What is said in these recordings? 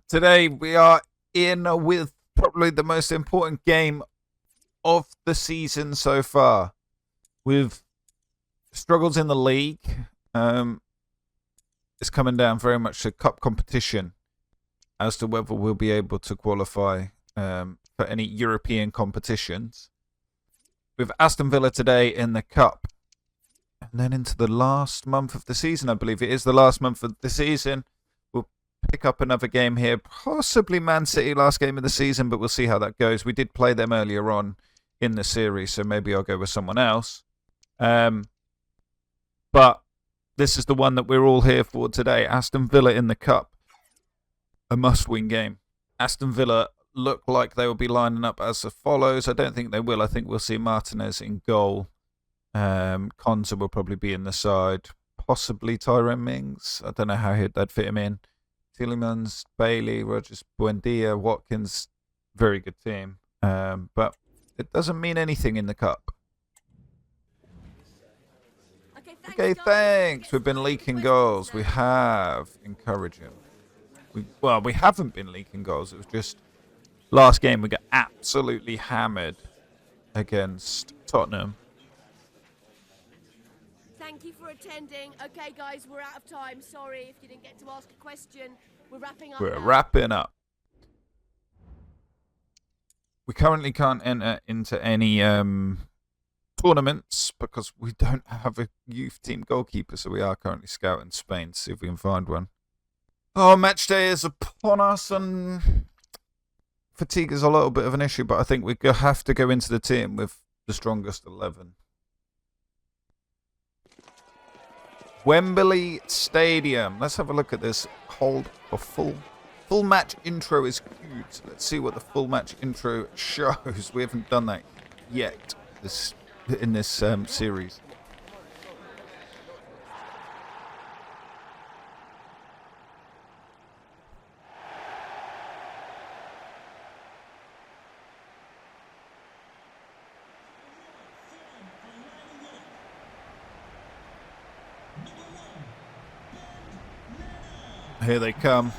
Today we are in with probably the most important game of the season so far. With struggles in the league, it's coming down very much to cup competition as to whether we'll be able to qualify for any European competitions. With Aston Villa today in the cup, and then into the last month of the season, I believe it is the last month of the season. We'll pick up another game here, possibly Man City, last game of the season, but we'll see how that goes. We did play them earlier on in the series, so maybe I'll go with someone else. But this is the one that we're all here for today. Aston Villa in the cup. A must-win game. Aston Villa look like they will be lining up as follows. I don't think they will. I think we'll see Martinez in goal. Konza will probably be in the side. Possibly Tyrone Mings. I don't know how they'd fit him in. Tielemans, Bailey, Rogers, Buendia, Watkins. Very good team. But it doesn't mean anything in the cup. Okay, thanks. We've been leaking goals. We have. Encouraging. We haven't been leaking goals. It was just last game we got absolutely hammered against Tottenham. Thank you for attending. Okay, guys, we're out of time. Sorry if you didn't get to ask a question. We're wrapping up. We're wrapping up. We currently can't enter into any tournaments because we don't have a youth team goalkeeper, so we are currently scouting Spain to see if we can find one. Oh, match day is upon us, and fatigue is a little bit of an issue, but I think we have to go into the team with the strongest 11. Wembley Stadium. Let's have a look at this. Hold for full match intro is cute. Let's see what the full match intro shows. We haven't done that yet in this series. Here they come.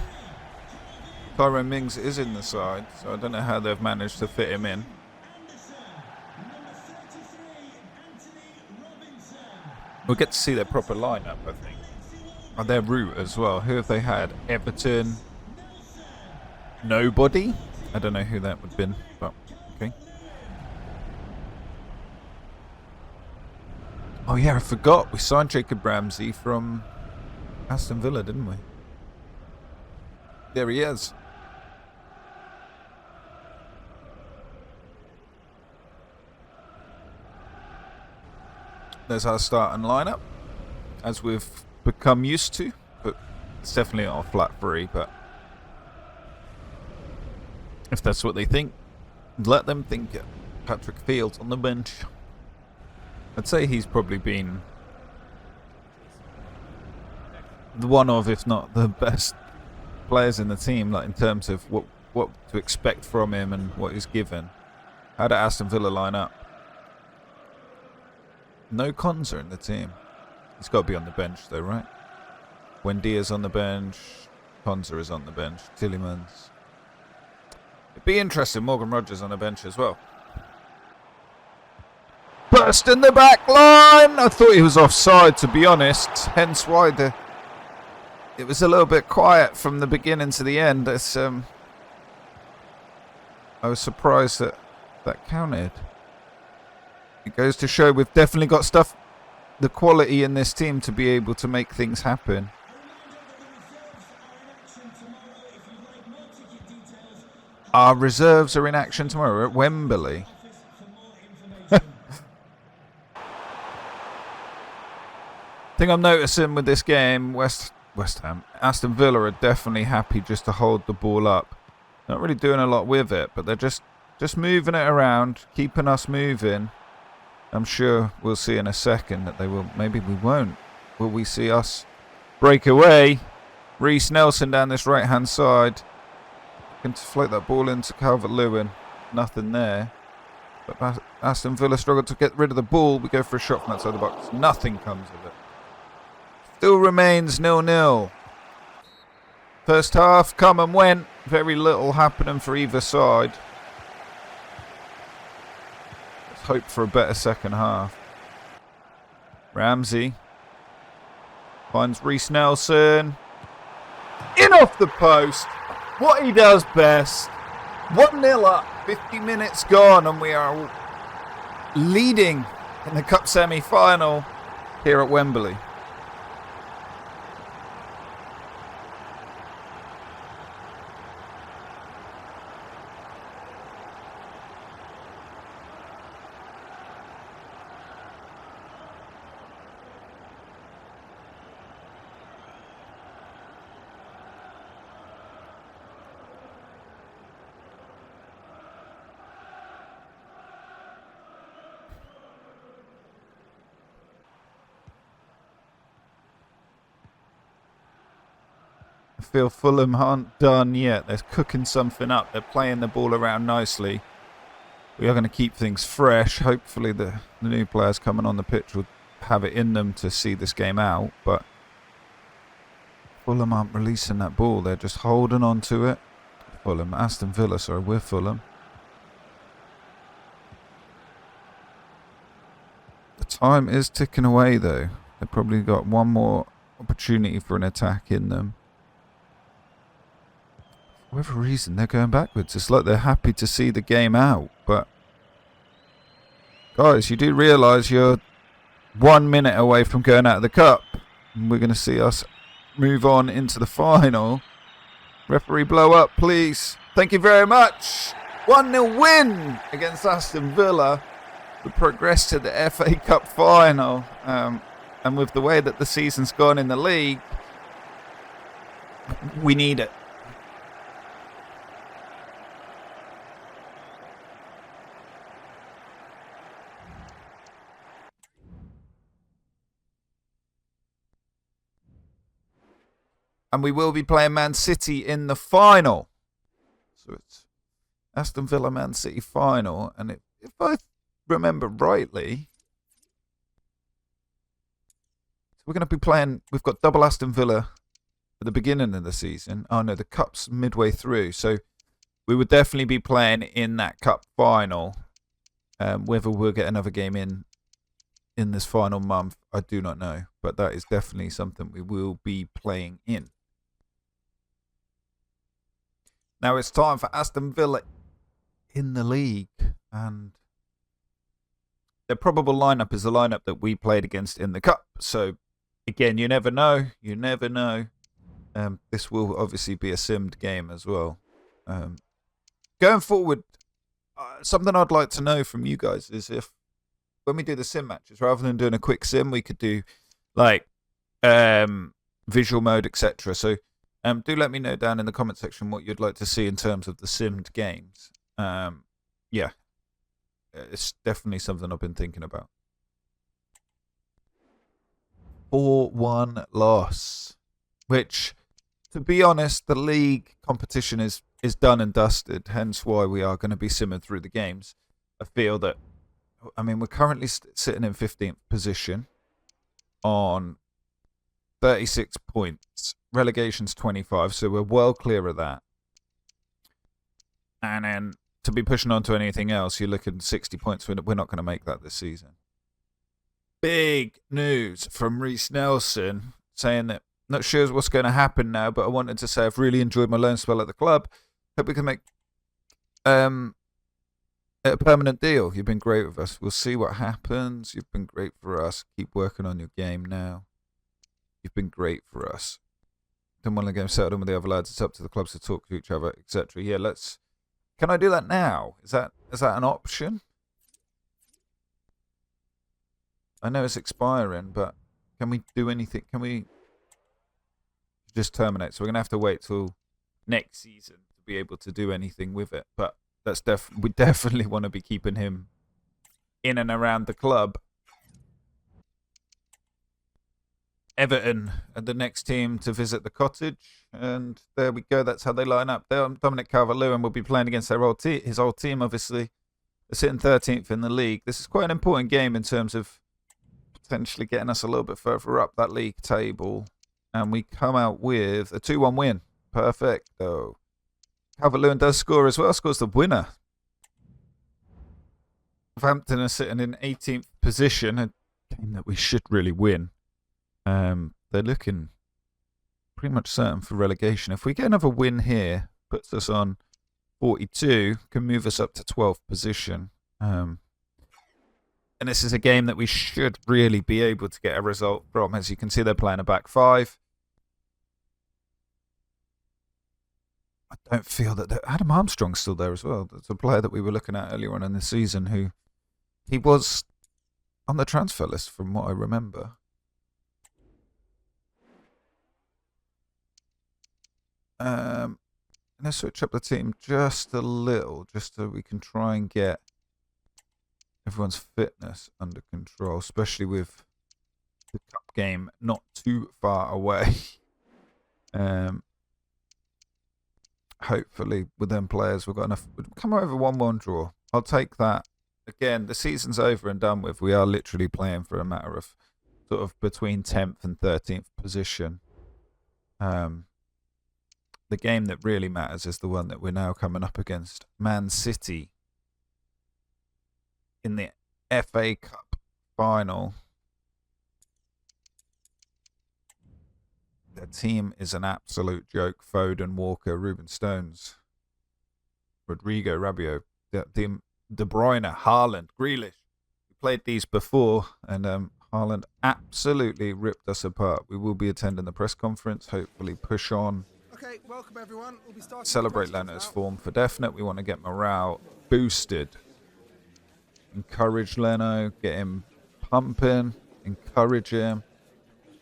Tyrone Mings is in the side, so I don't know how they've managed to fit him in. We'll get to see their proper lineup, I think. And their route as well. Who have they had? Everton. Nobody? I don't know who that would have been, but okay. Oh yeah, I forgot. We signed Jacob Ramsey from Aston Villa, didn't we? There he is. There's our starting lineup, as we've become used to. But it's definitely not a flat three, but if that's what they think, let them think it. Patrick Fields on the bench. I'd say he's probably been the one of, if not the best players in the team, like in terms of what to expect from him and what he's given. How did Aston Villa line up? No Konza in the team. He's got to be on the bench though, right? Buendia's on the bench. Konza is on the bench. Tielemans. It'd be interesting. Morgan Rogers on the bench as well. Burst in the back line. I thought he was offside, to be honest. Hence why it was a little bit quiet from the beginning to the end. It's, I was surprised that counted. It goes to show we've definitely got the quality in this team to be able to make things happen. Our reserves are in action tomorrow. We're at Wembley. Thing I'm noticing with this game, West Ham, Aston Villa are definitely happy just to hold the ball up. Not really doing a lot with it, but they're just moving it around, keeping us moving. I'm sure we'll see in a second that they will. Maybe we won't. Will we see us break away? Reece Nelson down this right-hand side. Can float that ball into Calvert-Lewin. Nothing there. But Aston Villa struggled to get rid of the ball. We go for a shot from outside the box. Nothing comes of it. Still remains 0-0. First half come and went. Very little happening for either side. Let's hope for a better second half. Ramsey finds Reece Nelson. In off the post. What he does best. 1-0 up. 50 minutes gone and we are leading in the Cup semi-final here at Wembley. I feel Fulham aren't done yet. They're cooking something up. They're playing the ball around nicely. We are going to keep things fresh. Hopefully the new players coming on the pitch will have it in them to see this game out. But Fulham aren't releasing that ball. They're just holding on to it. Aston Villa, sorry, we're Fulham. The time is ticking away though. They've probably got one more opportunity for an attack in them. For whatever reason, they're going backwards. It's like they're happy to see the game out. But, guys, you do realise you're 1 minute away from going out of the Cup. And we're going to see us move on into the final. Referee, blow up, please. Thank you very much. 1-0 win against Aston Villa. We progress to the FA Cup final. And with the way that the season's gone in the league, we need it. And we will be playing Man City in the final. So it's Aston Villa Man City final. And if I remember rightly, we're going to be playing, we've got double Aston Villa at the beginning of the season. Oh no, the Cup's midway through. So we would definitely be playing in that Cup final. Whether we'll get another game in this final month, I do not know. But that is definitely something we will be playing in. Now it's time for Aston Villa in the league. And their probable lineup is the lineup that we played against in the Cup. So, again, you never know. You never know. This will obviously be a simmed game as well. Going forward, something I'd like to know from you guys is if, when we do the sim matches, rather than doing a quick sim, we could do like visual mode, etc. So, do let me know down in the comment section what you'd like to see in terms of the simmed games. Yeah. It's definitely something I've been thinking about. 4-1 loss. Which, to be honest, the league competition is done and dusted. Hence why we are going to be simming through the games. I feel that, I mean, we're currently sitting in 15th position on 36 points. Relegation's 25, so we're well clear of that. And then to be pushing on to anything else, you're looking 60 points. We're not going to make that this season. Big news from Reece Nelson saying that, not sure what's going to happen now, but I wanted to say I've really enjoyed my loan spell at the club. Hope we can make a permanent deal. You've been great with us. We'll see what happens. You've been great for us. Keep working on your game now. You've been great for us. Don't want to get settled in with the other lads. It's up to the clubs to talk to each other, etc. Yeah, let's. Can I do that now? Is that an option? I know it's expiring, but can we do anything? Can we just terminate? So we're gonna have to wait till next season to be able to do anything with it. But that's we definitely want to be keeping him in and around the club. Everton are the next team to visit the Cottage, and there we go. That's how they line up. Dominic Calvert-Lewin will be playing against his old team, obviously. They're sitting 13th in the league. This is quite an important game in terms of potentially getting us a little bit further up that league table. And we come out with a 2-1 win. Perfecto. Calvert-Lewin does score as well. Scores the winner. Southampton are sitting in 18th position, a game that we should really win. They're looking pretty much certain for relegation. If we get another win here, puts us on 42, can move us up to 12th position. And this is a game that we should really be able to get a result from. As you can see, they're playing a back five. I don't feel that Adam Armstrong's still there as well. That's a player that we were looking at earlier on in the season who he was on the transfer list from what I remember. Let's switch up the team just a little, just so we can try and get everyone's fitness under control, especially with the cup game not too far away. Hopefully with them players we've got enough. We'll come over 1-1 draw. I'll take that. Again, the season's over and done with. We are literally playing for a matter of sort of between 10th and 13th position. The game that really matters is the one that we're now coming up against Man City in the FA Cup final. Their team is an absolute joke. Foden, Walker, Ruben Stones, Rodrigo, Rabiot, De Bruyne, Haaland, Grealish. We played these before, and Haaland absolutely ripped us apart. We will be attending the press conference, hopefully push on. Okay, welcome everyone. We'll be starting Celebrate Leno's form for definite. We want to get morale boosted. Encourage Leno, get him pumping, encourage him.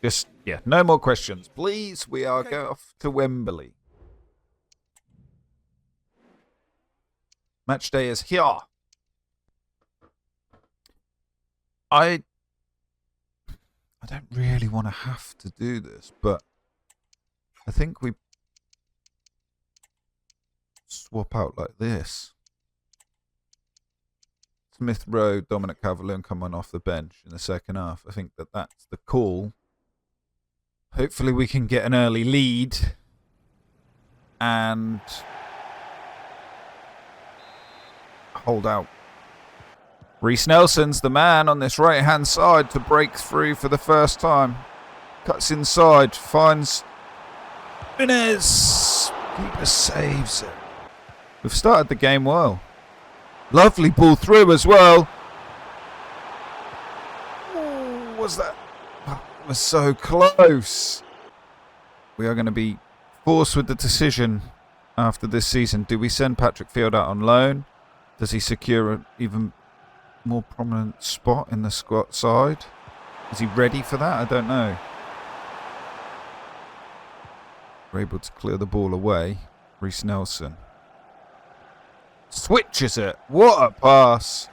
Just, yeah, no more questions. Please, we are going off to Wembley. Match day is here. I don't really want to have to do this, but I think we swap out like this. Smith Rowe, Dominic Calvert-Lewin come on off the bench in the second half. I think that's the call. Hopefully we can get an early lead and hold out. Reece Nelson's the man on this right-hand side to break through for the first time. Cuts inside, finds Nunes. Keeper saves it. We've started the game well. Lovely ball through as well. Oh, was that? That was so close. We are going to be forced with the decision after this season. Do we send Patrick Field out on loan? Does he secure an even more prominent spot in the squad side? Is he ready for that? I don't know. We're able to clear the ball away. Reece Nelson switches it. What a pass.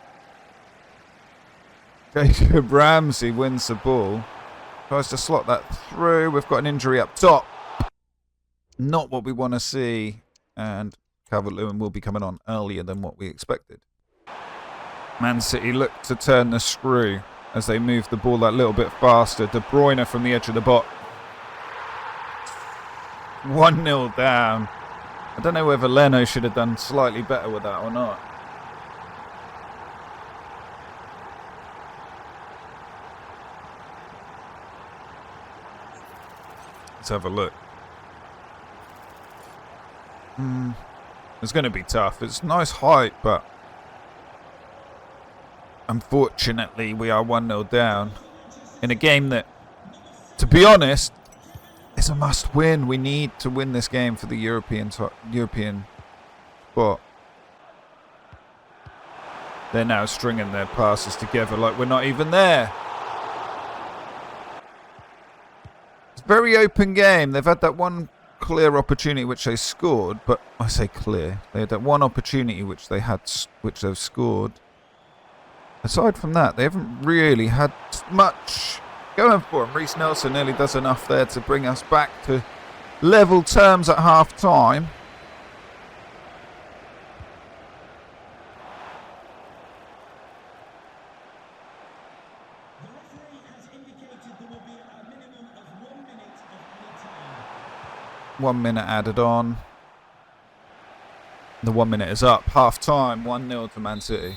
Jacob Ramsey wins the ball. Tries to slot that through. We've got an injury up top. Not what we want to see. And Calvert-Lewin will be coming on earlier than what we expected. Man City look to turn the screw as they move the ball that little bit faster. De Bruyne from the edge of the box. 1-0 down. I don't know whether Leno should have done slightly better with that or not. Let's have a look. It's going to be tough. It's nice height, but unfortunately we are 1-0 down in a game that, to be honest, is a must-win. We need to win this game for the European spot. They're now stringing their passes together like we're not even there. It's a very open game. They've had that one clear opportunity which they scored, but I say clear. They had that one opportunity which they've scored. Aside from that, they haven't really had much going for him. Reece Nelson nearly does enough there to bring us back to level terms at half time. 1 minute added on. The 1 minute is up. Half time, 1-0 to Man City.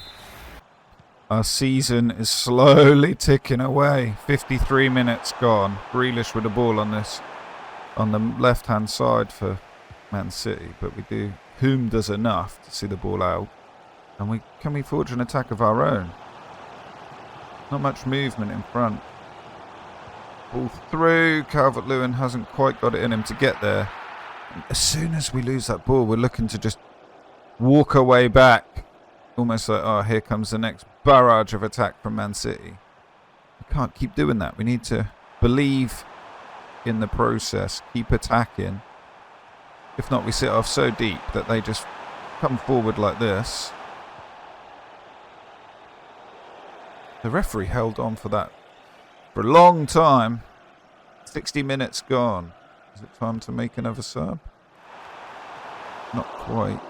Our season is slowly ticking away. 53 minutes gone. Grealish with the ball on the left-hand side for Man City, but we do. Whom does enough to see the ball out, and can we forge an attack of our own? Not much movement in front. Ball through. Calvert-Lewin hasn't quite got it in him to get there. And as soon as we lose that ball, we're looking to just walk our way back. Almost like, oh, here comes the next barrage of attack from Man City. We can't keep doing that. We need to believe in the process, keep attacking. If not, we sit off so deep that they just come forward like this. The referee held on for that for a long time. 60 minutes gone. Is it time to make another sub? Not quite.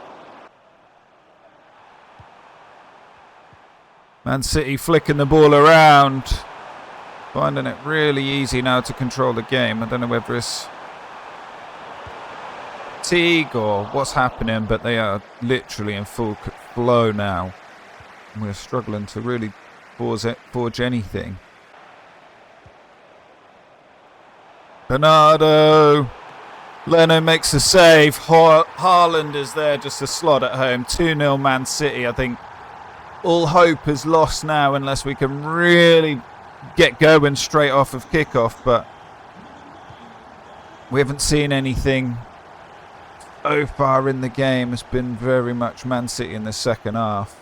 Man City flicking the ball around. Finding it really easy now to control the game. I don't know whether it's fatigue or what's happening, but they are literally in full flow now. And we're struggling to really forge anything. Bernardo. Leno makes a save. Haaland is there just to slot at home. 2-0 Man City. I think all hope is lost now unless we can really get going straight off of kickoff, but we haven't seen anything so far in the game. It's been very much Man City in the second half.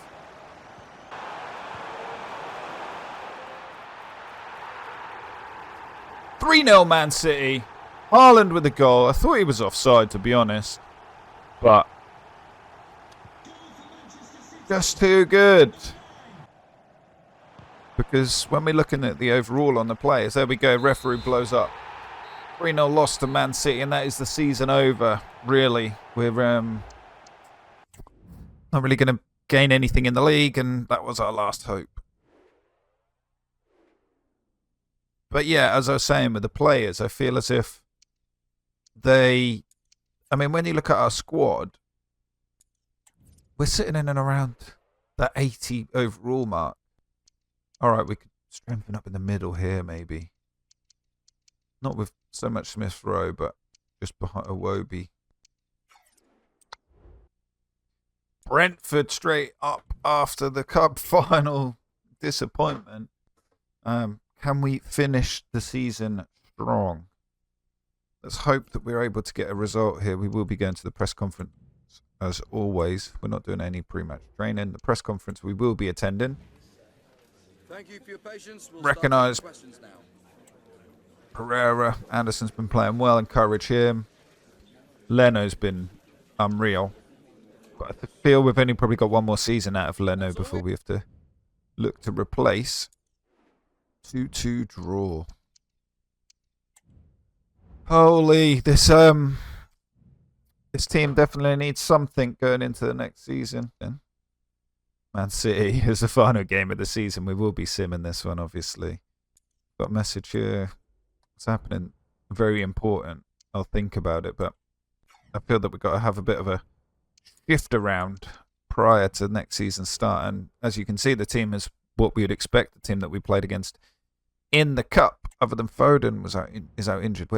"3-0 Man City. Haaland with a goal. I thought he was offside, to be honest, but just too good. Because when we're looking at the overall on the players, there we go, referee blows up. 3-0 loss to Man City, and that is the season over, really. We're not really going to gain anything in the league, and that was our last hope. But yeah, as I was saying with the players, I feel as if when you look at our squad, we're sitting in and around that 80 overall mark. All right, we could strengthen up in the middle here, maybe. Not with so much Smith Rowe, but just behind Iwobi. Brentford straight up after the Cup final. Disappointment. Can we finish the season strong? Let's hope that we're able to get a result here. We will be going to the press conference as always. We're not doing any pre-match training. The press conference we will be attending. Thank you for your patience. We'll Recognise start with questions now. Pereira. Anderson's been playing well. Encourage him. Leno's been unreal. But I feel we've only probably got one more season out of Leno before we have to look to replace. 2-2 draw. Holy, this team definitely needs something going into the next season. Man City is the final game of the season. We will be simming this one, obviously. Got a message here. What's happening? Very important. I'll think about it, but I feel that we've got to have a bit of a shift around prior to next season's start. And as you can see, the team is what we would expect. The team that we played against in the Cup, other than Foden is out injured.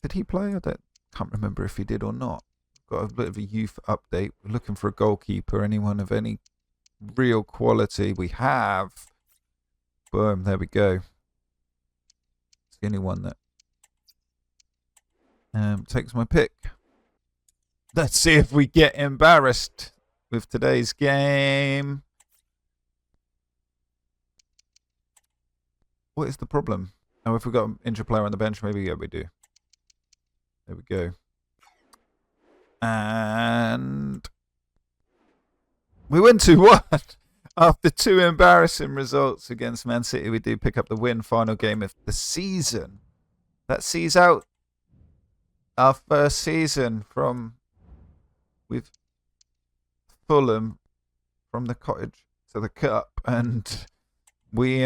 Did he play? Can't remember if he did or not. Got a bit of a youth update. We're looking for a goalkeeper. Anyone of any real quality? We have. Boom, there we go. It's the only one that takes my pick. Let's see if we get embarrassed with today's game. What is the problem? Oh, if we've got an injured player on the bench, maybe, yeah, we do. There we go. And we win 2-1. After two embarrassing results against Man City, we do pick up the win. Final game of the season. That sees out our first season with Fulham from the Cottage to the Cup. And we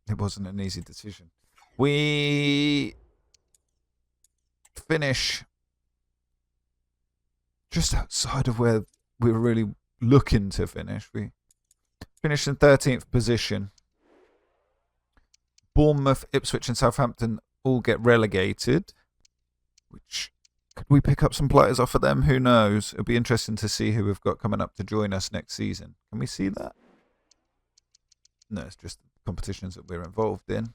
it wasn't an easy decision. We finish just outside of where we were really looking to finish. We finished in 13th position. Bournemouth, Ipswich and Southampton all get relegated. Which, could we pick up some players off of them? Who knows? It'll be interesting to see who we've got coming up to join us next season. Can we see that? No, it's just competitions that we're involved in.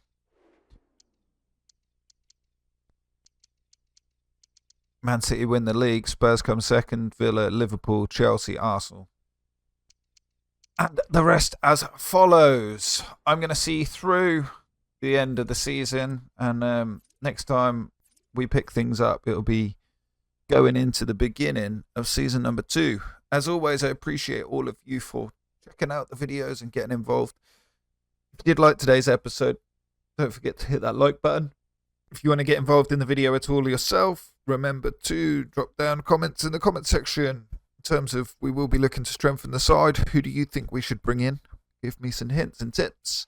Man City win the league. Spurs come second. Villa, Liverpool, Chelsea, Arsenal. And the rest as follows. I'm going to see through the end of the season. And next time we pick things up, it'll be going into the beginning of season number 2. As always, I appreciate all of you for checking out the videos and getting involved. If you did like today's episode, don't forget to hit that like button. If you want to get involved in the video at all yourself, remember to drop down comments in the comment section in terms of we will be looking to strengthen the side. Who do you think we should bring in? Give me some hints and tips.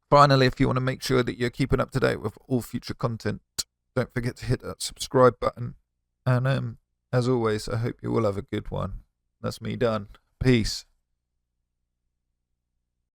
Finally, if you want to make sure that you're keeping up to date with all future content, don't forget to hit that subscribe button. And as always, I hope you all have a good one. That's me done. Peace.